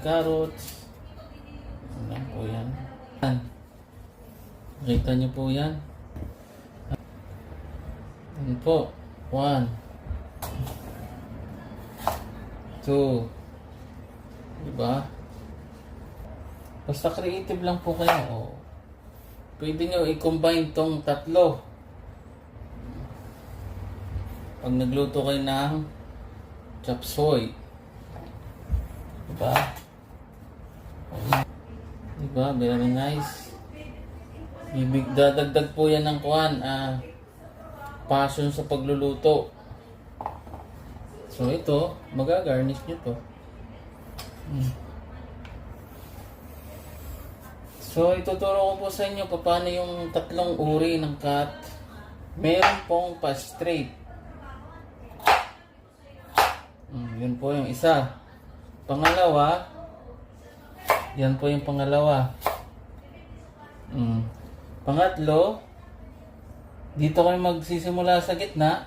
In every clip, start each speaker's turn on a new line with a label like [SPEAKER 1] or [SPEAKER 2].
[SPEAKER 1] carrots. Ayan po yan. Nakita nyo po yan. Ayan po. 1, 2. Diba? Basta creative lang po kayo. Oh. Pwede nyo i-combine tong tatlo. Pag nagluto kayo ng chop suey. Diba? Diba? Very nice. Dadagdag po yan ng passion sa pagluluto. So ito, magagarnish nyo to. So ituturo ko po sa inyo paano yung tatlong uri ng cut. Meron pong pa-straight. Yun po yung isa. Pangalawa, yan po yung pangalawa. Pangatlo, dito kayo magsisimula sa gitna.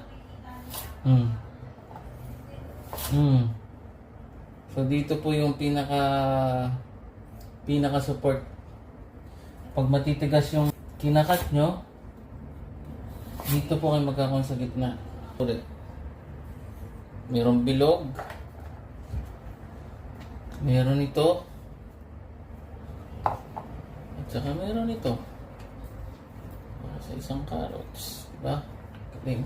[SPEAKER 1] So dito po yung pinaka support. Pag matitigas yung kinakat nyo, dito po kayo magkakaroon sa gitna. Ulit. Merong bilog. Meron ito. At saka meron ito. Para sa isang carrots. Diba? Galing.